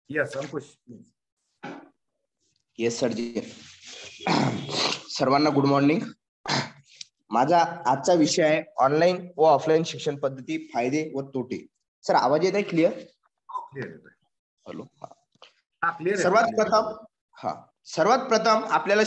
Yes अंकुश. Yes sir जी. सर्वांना good morning. माझा आजचा विषय आहे ऑनलाईन व ऑफलाईन शिक्षण पद्धती, फायदे व तोटे. सर आवाज येत आहे क्लिअर? क्लिअर येतोय. हॅलो. क्लिअर. सर्वात प्रथम आपल्याला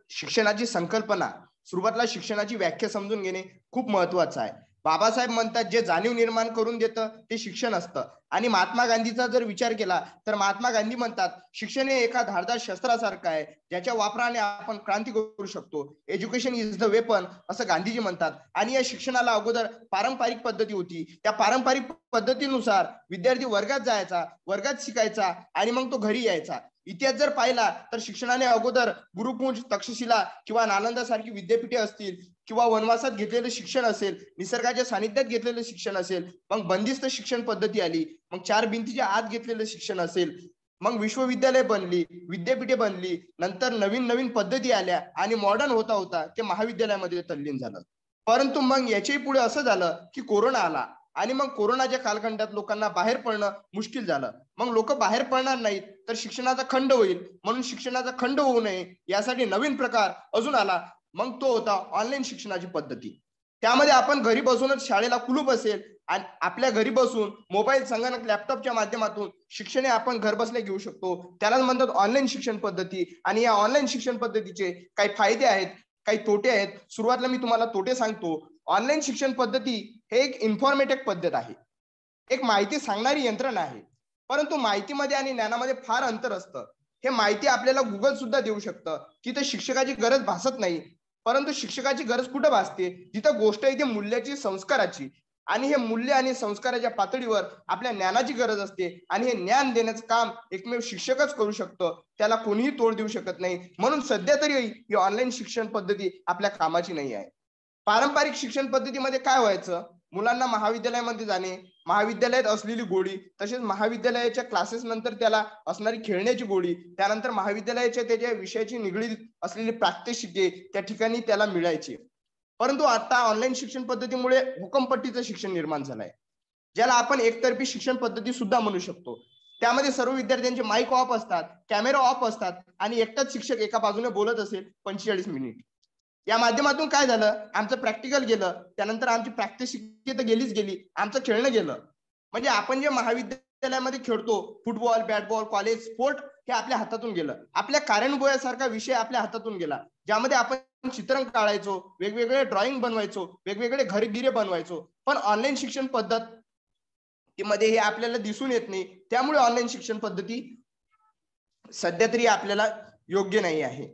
शिक्षणाची संकल्पना, सुरुवातीला शिक्षणाची व्याख्या समजून घेणे खूप महत्वाचं आहे. बाबासाहेब म्हणतात जे जाणीव निर्माण करून देतं ते शिक्षण असतं. आणि महात्मा गांधीचा जर विचार केला तर महात्मा गांधी म्हणतात शिक्षण हे एका धारदार शस्त्रासारखं आहे, ज्याच्या वापराने आपण क्रांती करू शकतो. एज्युकेशन इज द वेपन असं गांधीजी म्हणतात. आणि या शिक्षणाला अगोदर पारंपरिक पद्धती होती. त्या पारंपरिक पद्धतीनुसार विद्यार्थी वर्गात जायचा, वर्गात शिकायचा आणि मग तो घरी यायचा. इतिहास जर पाहिला तर शिक्षणाने अगोदर गुरुकुंज, तक्षशिला किंवा नालंदा सारखी विद्यापीठे असतील, किंवा वनवासात घेतलेलं शिक्षण असेल, निसर्गाच्या सानिध्यात घेतलेलं शिक्षण असेल, मग बंदिस्त शिक्षण पद्धती आली, मग 4 भिंतीच्या आत घेतलेलं शिक्षण असेल, मग विश्वविद्यालय बनली, विद्यापीठे बनली, नंतर नवीन नवीन पद्धती आल्या आणि मॉडर्न होता होता ते महाविद्यालयामध्ये तल्लीन झालं. परंतु मग याच्याही पुढे असं झालं की कोरोना आला आणि मग कोरोनाच्या कालखंडात लोकांना बाहेर पडणं मुश्किल झालं. मग लोक बाहेर पडणार नाहीत तर शिक्षणाचा खंड होईल, म्हणून शिक्षणाचा खंड होऊ नये यासाठी नवीन प्रकार अजून आला. मग तो होता ऑनलाईन शिक्षणाची पद्धती. त्यामध्ये आपण घरी बसूनच, शाळेला कुलूप असेल आणि आपल्या घरी बसून मोबाईल, संगणक, लॅपटॉपच्या माध्यमातून शिक्षण आपण घर बसल्या घेऊ शकतो. त्यालाच म्हणतात ऑनलाईन शिक्षण पद्धती. आणि या ऑनलाईन शिक्षण पद्धतीचे काही फायदे आहेत, काही तोटे आहेत. सुरुवातीला मी तुम्हाला तोटे सांगतो. ऑनलाईन शिक्षण पद्धती हे एक इन्फॉर्मेटिव्ह पद्धत आहे, एक माहिती सांगणारी यंत्रणा आहे. परंतु माहितीमध्ये आणि ज्ञानामध्ये फार अंतर असतं. हे माहिती आपल्याला गुगल सुद्धा देऊ शकतं. तिथे शिक्षकाची गरज भासत नाही. परंतु शिक्षकाची गरज कुठं भासते? जिथं गोष्ट आहे ती मूल्याची, संस्काराची. आणि हे मूल्य आणि संस्काराच्या पातळीवर आपल्या ज्ञानाची गरज असते. आणि हे ज्ञान देण्याचं काम एकमेव शिक्षकच करू शकतो. त्याला कोणीही तोड देऊ शकत नाही. म्हणून सध्या तरी ही ऑनलाईन शिक्षण पद्धती आपल्या कामाची नाही आहे. पारंपरिक शिक्षण पद्धतीमध्ये काय व्हायचं? मुलांना महाविद्यालयामध्ये जाणे, महाविद्यालयात असलेली गोडी, तसेच महाविद्यालयाच्या क्लासेस नंतर त्याला असणारी खेळण्याची गोडी, त्यानंतर महाविद्यालयाच्या त्याच्या विषयाची निगडीत असलेली प्रात्यक्षिके त्या ठिकाणी त्याला मिळायची. परंतु आता ऑनलाईन शिक्षण पद्धतीमुळे हुकमपट्टीचं शिक्षण निर्माण झालंय, ज्याला आपण एकतर्फी शिक्षण पद्धती सुद्धा म्हणू शकतो. त्यामध्ये सर्व विद्यार्थ्यांचे माईक ऑफ असतात, कॅमेरा ऑफ असतात आणि एकटाच शिक्षक एका बाजूने बोलत असेल 45 मिनिट. या माध्यमातून काय झालं? आमचं प्रॅक्टिकल गेलं, त्यानंतर आमची प्रात्यक्षिके तर गेलीच गेली, आमचं खेळणं गेलं. म्हणजे आपण जे महाविद्यालयामध्ये खेळतो, फुटबॉल, बॅटबॉल, कॉलेज, स्पोर्ट, हे आपल्या हातातून गेलं. आपल्या कार्यान्वयासारखा विषय आपल्या हातातून गेला, ज्यामध्ये आपण चित्रण काढायचो, वेगवेगळे ड्रॉइंग बनवायचो, वेगवेगळे घरगिरे बनवायचो. पण ऑनलाईन शिक्षण पद्धतीमध्ये हे आपल्याला दिसून येत नाही. त्यामुळे ऑनलाईन शिक्षण पद्धती सध्या तरी आपल्याला योग्य नाही आहे.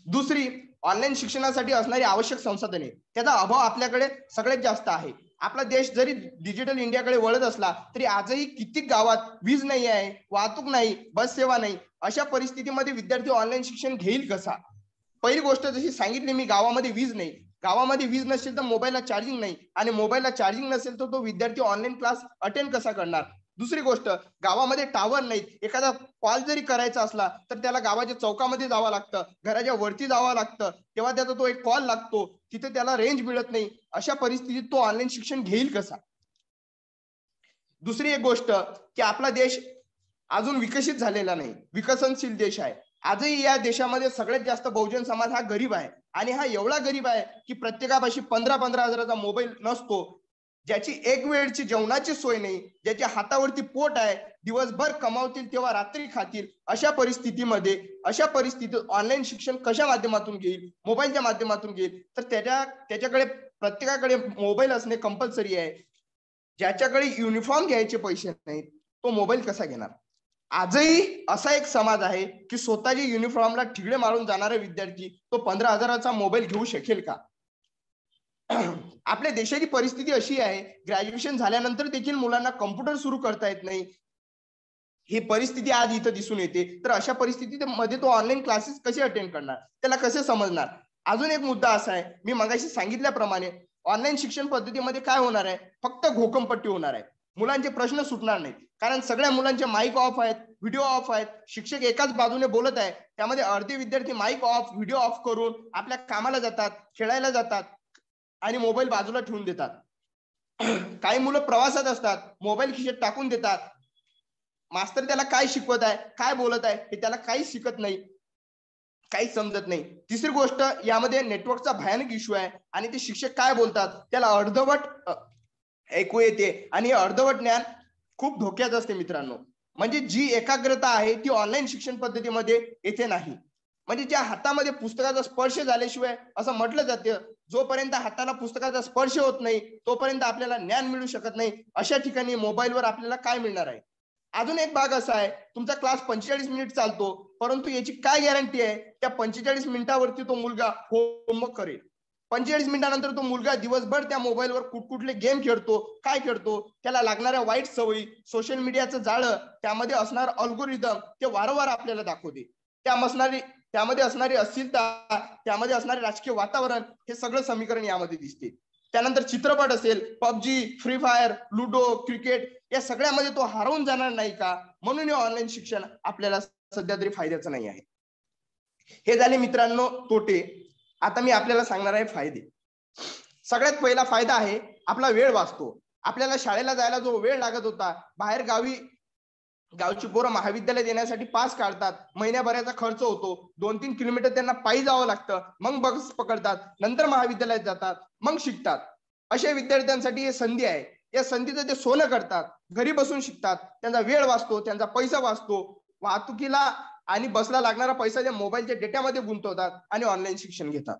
दुसरी, ऑनलाईन शिक्षणासाठी असणारी आवश्यक संसाधने, त्याचा अभाव आपल्याकडे सगळ्यात जास्त आहे. आपला देश जरी डिजिटल इंडियाकडे वळत असला तरी आजही कित्येक गावात वीज नाही आहे, वाहतूक नाही, बस सेवा नाही. अशा परिस्थितीमध्ये विद्यार्थी ऑनलाईन शिक्षण घेईल कसा? पहिली गोष्ट, जशी सांगितली मी, गावामध्ये वीज नाही. गावामध्ये वीज नसेल तर मोबाईलला चार्जिंग नाही, आणि मोबाईलला चार्जिंग नसेल तर तो विद्यार्थी ऑनलाईन क्लास अटेंड कसा करणार? दुसरी गोष्ट, गावामध्ये टावर नाहीत. एखादा कॉल जरी करायचा असला तर त्याला गावाच्या चौकामध्ये जावं लागतं, घराच्या वरती जावं लागतं, तेव्हा त्याचा तो एक कॉल लागतो, तिथे त्याला रेंज मिळत नाही. अशा परिस्थितीत तो ऑनलाईन शिक्षण घेईल कसा? दुसरी एक गोष्ट की आपला देश अजून विकसित झालेला नाही, विकसनशील देश आहे. आजही या देशामध्ये सगळ्यात जास्त बहुजन समाज हा गरीब आहे. आणि हा एवढा गरीब आहे की प्रत्येकापाशी 15-15 हजाराचा मोबाईल नसतो, ज्याची एक वेळची जेवणाची सोय नाही, ज्याच्या हातावरती पोट आहे, दिवसभर कमावतील तेव्हा रात्री खातील. अशा परिस्थितीत ऑनलाईन शिक्षण कशा माध्यमातून घेईल? मोबाईलच्या माध्यमातून घेईल. तर त्याच्याकडे प्रत्येकाकडे मोबाईल असणे कंपल्सरी आहे. ज्याच्याकडे युनिफॉर्म घ्यायचे पैसे नाहीत तो मोबाईल कसा घेणार? आजही असा एक समाज आहे की स्वतःच्या युनिफॉर्मला ठिगळे मारून जाणारा विद्यार्थी तो 15 हजाराचा मोबाईल घेऊ शकेल का? आपल्या देशाची परिस्थिती अशी आहे, ग्रॅज्युएशन झाल्यानंतर देखील मुलांना कम्प्युटर सुरू करता येत नाही. ही परिस्थिती आज इथं दिसून येते. तर अशा परिस्थितीमध्ये तो ऑनलाईन क्लासेस कसे अटेंड करणार? त्याला कसे समजणार? अजून एक मुद्दा असा आहे, मी मगाशी सांगितल्याप्रमाणे ऑनलाईन शिक्षण पद्धतीमध्ये काय होणार आहे? फक्त घोकंपट्टी होणार आहे. मुलांचे प्रश्न सुटणार नाहीत, कारण सगळ्या मुलांचे माईक ऑफ आहेत, व्हिडिओ ऑफ आहेत. शिक्षक एकाच बाजूने बोलत आहे, त्यामध्ये अर्धे विद्यार्थी माईक ऑफ, व्हिडिओ ऑफ करून आपल्या कामाला जातात, खेळायला जातात आणि मोबाईल बाजूला ठेवून देतात. काही मुलं प्रवासात असतात, मोबाईल खिशात टाकून देतात. मास्तर त्याला काय शिकवत आहे, काय बोलत आहे हे त्याला काही शिकत नाही, काहीच समजत नाही. तिसरी गोष्ट यामध्ये नेटवर्कचा भयानक इश्यू आहे आणि ते शिक्षक काय बोलतात त्याला अर्धवट ऐकू येते आणि हे अर्धवट ज्ञान खूप धोक्याचं असते मित्रांनो. म्हणजे जी एकाग्रता आहे ती ऑनलाईन शिक्षण पद्धतीमध्ये येथे नाही. म्हणजे ज्या हातामध्ये पुस्तकाचा स्पर्श झाल्याशिवाय असं म्हटलं जातं, जोपर्यंत हाताला पुस्तकाचा स्पर्श होत नाही तोपर्यंत आपल्याला ज्ञान मिळू शकत नाही. अशा ठिकाणी मोबाईलवर आपल्याला काय मिळणार आहे. अजून एक भाग असा आहे, तुमचा क्लास 45 मिनिट चालतो, परंतु याची काय गॅरंटी आहे त्या 45 मिनिटावरती तो मुलगा होमवर्क करेल. 45 मिनिटानंतर तो मुलगा दिवसभर त्या मोबाईलवर कुठकुठले गेम खेळतो, काय खेळतो, त्याला लागणाऱ्या वाईट सवयी, सोशल मीडियाचं जाळं, त्यामध्ये असणार अल्गोरिदम ते वारंवार आपल्याला दाखवते. त्यामध्ये असणारी अस्थिरता, त्यामध्ये असणारे राजकीय वातावरण, हे सगळं समीकरण यामध्ये दिसते. त्यानंतर चित्रपट असेल, PUBG, free fire, ludo, cricket, या सगळ्यामध्ये तो हरवून जाणार नाही का, म्हणून हे ऑनलाईन शिक्षण आपल्याला सध्या तरी फायद्याचं नाही आहे. हे झाले मित्रांनो तोटे. आता मी आपल्याला सांगणार आहे फायदे. सगळ्यात पहिला फायदा आहे आपला वेळ वाचतो. आपल्याला शाळेला जायला जो वेळ लागत होता, बाहेर गावची पोरं महाविद्यालय देण्यासाठी पास काढतात, महिन्याभराचा खर्च होतो, 2-3 किलोमीटर त्यांना पायी जावं लागतं, मग बस पकडतात, नंतर महाविद्यालयात जातात, मग शिकतात. अशा विद्यार्थ्यांसाठी हे संधी आहे. या संधीचं ते सोनं करतात, घरी बसून शिकतात, त्यांचा वेळ वाचतो, त्यांचा पैसा वाचतो, वाहतुकीला आणि बसला लागणारा पैसा त्या मोबाईलच्या डेटामध्ये गुंतवतात आणि ऑनलाईन शिक्षण घेतात.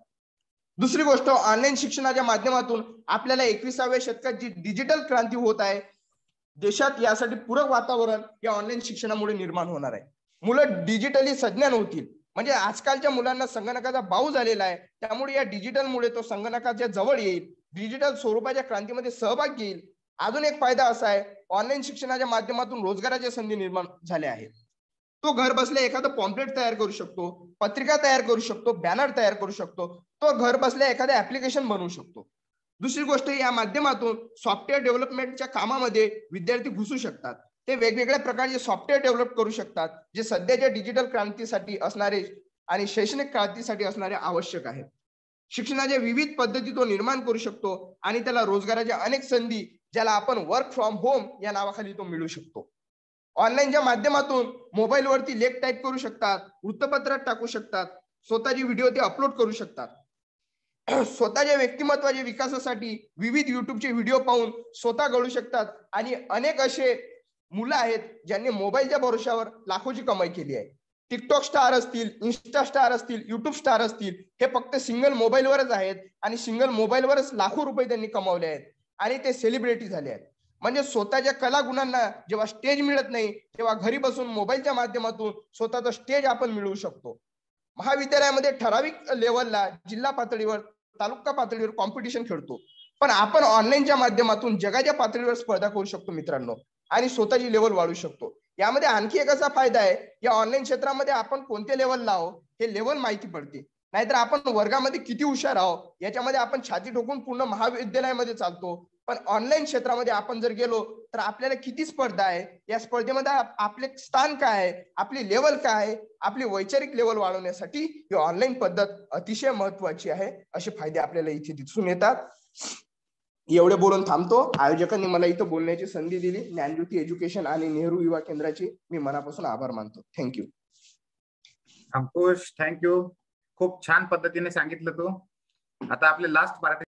दुसरी गोष्ट, ऑनलाईन शिक्षणाच्या माध्यमातून आपल्याला 21व्या शतकात जी डिजिटल क्रांती होत आहे, देशात यासाठी पूरक वातावरण या ऑनलाईन शिक्षणामुळे निर्माण होणार आहे. मुलं डिजिटली सज्ञान होतील. म्हणजे आजकालच्या मुलांना संगणकाचा बाऊ झालेला आहे, त्यामुळे या डिजिटलमुळे तो संगणकाच्या जवळ येईल, डिजिटल स्वरूपाच्या क्रांतीमध्ये सहभाग घेईल. अजून एक फायदा असा आहे, ऑनलाईन शिक्षणाच्या माध्यमातून रोजगाराच्या संधी निर्माण झाल्या आहेत. तो घर बसल्या एखादं पॉम्पलेट तयार करू शकतो, पत्रिका तयार करू शकतो, बॅनर तयार करू शकतो, तो घर बसल्या एखादं ऍप्लिकेशन बनवू शकतो. दुसरी गोष्ट, या माध्यमातून सॉफ्टवेअर डेव्हलपमेंटच्या कामामध्ये विद्यार्थी घुसू शकतात. ते वेगवेगळ्या प्रकारचे सॉफ्टवेअर डेव्हलप करू शकतात, जे सध्याच्या डिजिटल क्रांतीसाठी असणारे आणि शैक्षणिक क्रांतीसाठी असणारे आवश्यक आहेत. शिक्षणाच्या विविध पद्धती तो निर्माण करू शकतो आणि त्याला रोजगाराच्या अनेक संधी, ज्याला आपण वर्क फ्रॉम होम या नावाखाली तो मिळू शकतो. ऑनलाईनच्या माध्यमातून मोबाईलवरती लेख टाईप करू शकतात, वृत्तपत्रात टाकू शकतात, स्वतःची व्हिडिओ ते अपलोड करू शकतात. स्वतःच्या व्यक्तिमत्वाच्या विकासासाठी विविध युट्यूबचे व्हिडिओ पाहून स्वतः घडू शकतात. आणि अनेक असे मुलं आहेत ज्यांनी मोबाईलच्या भरोश्यावर लाखोची कमाई केली आहे. टिकटॉक स्टार असतील, इन्स्टा स्टार असतील, युट्यूब स्टार असतील, हे फक्त सिंगल मोबाईलवरच आहेत आणि सिंगल मोबाईलवरच लाखो रुपये त्यांनी कमावले आहेत आणि ते सेलिब्रिटी झाले आहेत. म्हणजे स्वतःच्या कलागुणांना जेव्हा स्टेज मिळत नाही, तेव्हा घरी बसून मोबाईलच्या माध्यमातून स्वतःचा स्टेज आपण मिळवू शकतो. महाविद्यालयामध्ये ठराविक लेवलला, जिल्हा पातळीवर, तालुका पातळीवर कॉम्पिटिशन खेळतो, पण आपण ऑनलाईनच्या माध्यमातून जगाच्या पातळीवर स्पर्धा करू शकतो मित्रांनो, आणि स्वतःची लेवल वाढवू शकतो. यामध्ये आणखी एक असा फायदा आहे, या ऑनलाईन क्षेत्रामध्ये आपण कोणत्या लेवलला आहोत हे लेवल माहिती पडते. नाहीतर आपण वर्गामध्ये किती हुशार आहोत याच्यामध्ये आपण छाती ठोकून पूर्ण महाविद्यालयामध्ये चालतो, पण ऑनलाईन क्षेत्रामध्ये आपण जर गेलो तर आपल्याला किती स्पर्धा आहे, या स्पर्धेमध्ये आपले स्थान काय आहे, आपली लेवल काय आहे, आपली वैचारिक लेवल वाढवण्यासाठी ही ऑनलाईन पद्धत अतिशय महत्वाची आहे. असे फायदे आपल्याला इथे दिसून येतात. एवढे बोलून थांबतो. आयोजकांनी मला इथं बोलण्याची संधी दिली. ज्ञानज्योती एज्युकेशन आणि नेहरू युवा केंद्राचे मी मनापासून आभार मानतो. थँक्यू. अंकुश, थँक्यू. खूप छान पद्धतीने सांगितलं तू. आता आपले लास्ट पार्टिसिपंट